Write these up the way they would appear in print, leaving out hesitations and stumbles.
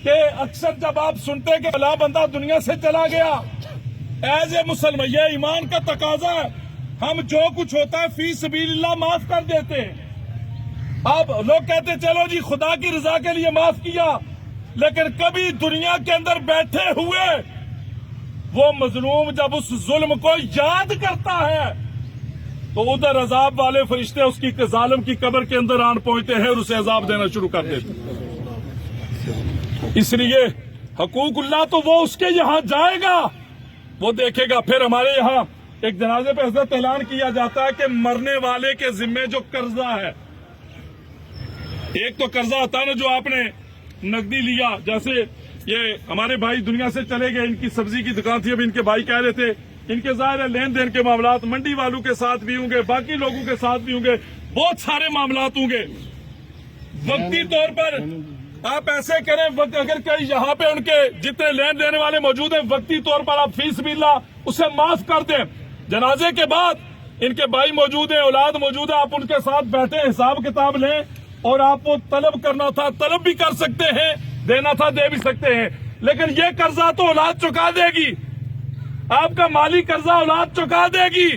کہ اکثر جب آپ سنتے کہ فلاں بندہ دنیا سے چلا گیا، ایز اے مسلمان یہ ایمان کا تقاضا ہے، ہم جو کچھ ہوتا ہے فی سبیل اللہ معاف کر دیتے ہیں۔ اب لوگ کہتے چلو جی خدا کی رضا کے لیے معاف کیا، لیکن کبھی دنیا کے اندر بیٹھے ہوئے وہ مظلوم جب اس ظلم کو یاد کرتا ہے تو ادھر عذاب والے فرشتے اس کی ظالم کی قبر کے اندر آن پہنچتے ہیں اور اسے عذاب دینا شروع کر دیتے ہیں۔ اس لیے حقوق اللہ تو وہ اس کے یہاں جائے گا، وہ دیکھے گا۔ پھر ہمارے یہاں ایک جنازے پہ حضرت اعلان کیا جاتا ہے کہ مرنے والے کے ذمے جو قرضہ ہے، ایک تو قرضہ ہوتا ہے نا جو آپ نے نقدی لیا، جیسے یہ ہمارے بھائی دنیا سے چلے گئے، ان کی سبزی کی دکان تھی، اب ان کے بھائی کہہ رہے تھے ان کے ظاہر ہے لین دین کے معاملات منڈی والوں کے ساتھ بھی ہوں گے، باقی لوگوں کے ساتھ بھی ہوں گے، بہت سارے معاملات ہوں گے۔ وقتی طور پر آپ ایسے کریں، اگر کہیں یہاں پہ ان کے جتنے لین دینے والے موجود ہیں، وقتی طور پر آپ فی سبیل اللہ اسے معاف کر دیں۔ جنازے کے بعد ان کے بھائی موجود ہیں، اولاد موجود ہے، آپ ان کے ساتھ بیٹھے حساب کتاب لیں، اور آپ کو طلب کرنا تھا طلب بھی کر سکتے ہیں، دینا تھا دے بھی سکتے ہیں، لیکن یہ قرضہ تو اولاد چکا دے گی، آپ کا مالی قرضہ اولاد چکا دے گی۔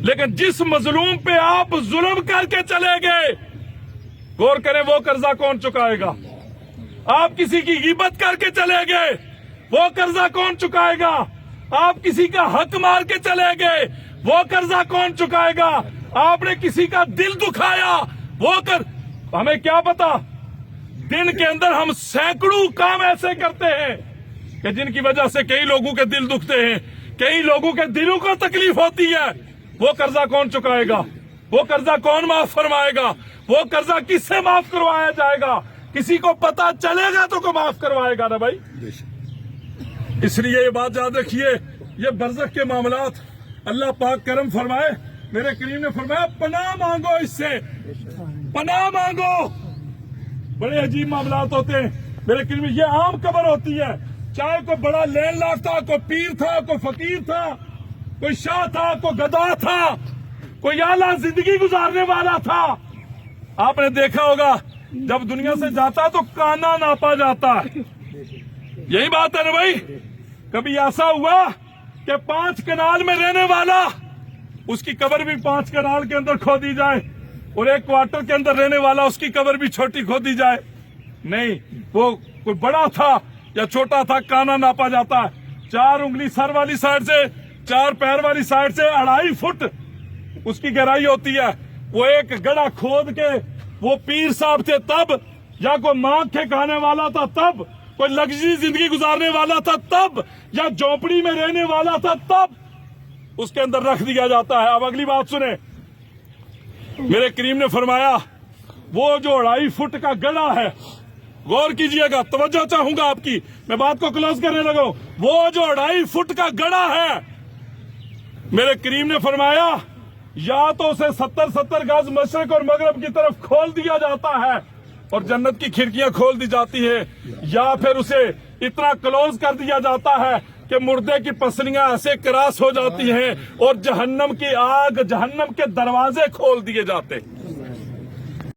لیکن جس مظلوم پہ آپ ظلم کر کے چلے گئے، غور کریں وہ قرضہ کون چکائے گا؟ آپ کسی کی غیبت کر کے چلے گئے، وہ قرضہ کون چکائے گا؟ آپ کسی کا حق مار کے چلے گئے، وہ قرضہ کون چکائے گا؟ آپ نے کسی کا دل دکھایا، ہمیں کیا پتا دن کے اندر ہم سینکڑوں کام ایسے کرتے ہیں کہ جن کی وجہ سے کئی لوگوں کے دل دکھتے ہیں، کئی لوگوں کے دلوں کو تکلیف ہوتی ہے، وہ قرضہ کون چکائے گا؟ وہ قرضہ کون معاف فرمائے گا؟ وہ قرضہ کس سے معاف کروایا جائے گا؟ کسی کو پتا چلے گا تو کو معاف کروائے گا نا بھائی۔ اس لیے یہ بات یاد رکھیے، یہ برزخ کے معاملات اللہ پاک کرم فرمائے، میرے کریم نے فرمایا پناہ مانگو اس سے، پناہ مانگو۔ بڑے عجیب معاملات ہوتے ہیں میرے کریم، یہ عام قبر ہوتی ہے، چاہے کوئی بڑا لین لاف تھا، کوئی پیر تھا، کوئی فقیر تھا، کوئی شاہ تھا، کوئی گدا تھا، کوئی اعلیٰ زندگی گزارنے والا تھا۔ آپ نے دیکھا ہوگا جب دنیا سے جاتا تو کانا ناپا جاتا ہے، یہی بات ہے نا بھائی۔ کبھی ایسا ہوا کہ 5 کنال میں رہنے والا، اس کی قبر بھی 5 کنال کے اندر کھو دی جائے، اور 1 کوارٹر کے اندر رہنے والا اس کی قبر بھی چھوٹی کھو دی جائے؟ نہیں، وہ کوئی بڑا تھا یا چھوٹا تھا، کانا ناپا جاتا ہے۔ 4 انگلی سر والی سائڈ سے، 4 پیر والی سائڈ سے 2.5 فٹ اس کی گہرائی ہوتی ہے۔ وہ ایک گڑھا کھود کے وہ پیر صاحب تھے تب، یا کوئی مانگ کے کھانے والا تھا تب، کوئی لگژری زندگی گزارنے والا تھا تب، یا جھونپڑی میں رہنے والا تھا تب اس کے اندر رکھ دیا جاتا ہے۔ اب اگلی بات سنیں، میرے کریم نے فرمایا وہ جو 2.5 فٹ کا گڑھا ہے، غور کیجئے گا، توجہ چاہوں گا آپ کی، میں بات کو کلوز کرنے لگا ہوں، وہ جو 2.5 فٹ کا گڑھا ہے، میرے کریم نے فرمایا یا تو اسے 70 گز مشرق اور مغرب کی طرف کھول دیا جاتا ہے اور جنت کی کھڑکیاں کھول دی جاتی ہیں، یا پھر اسے اتنا کلوز کر دیا جاتا ہے کہ مردے کی پسلیاں ایسے کراس ہو جاتی ہیں اور جہنم کی آگ، جہنم کے دروازے کھول دیے جاتے ہیں۔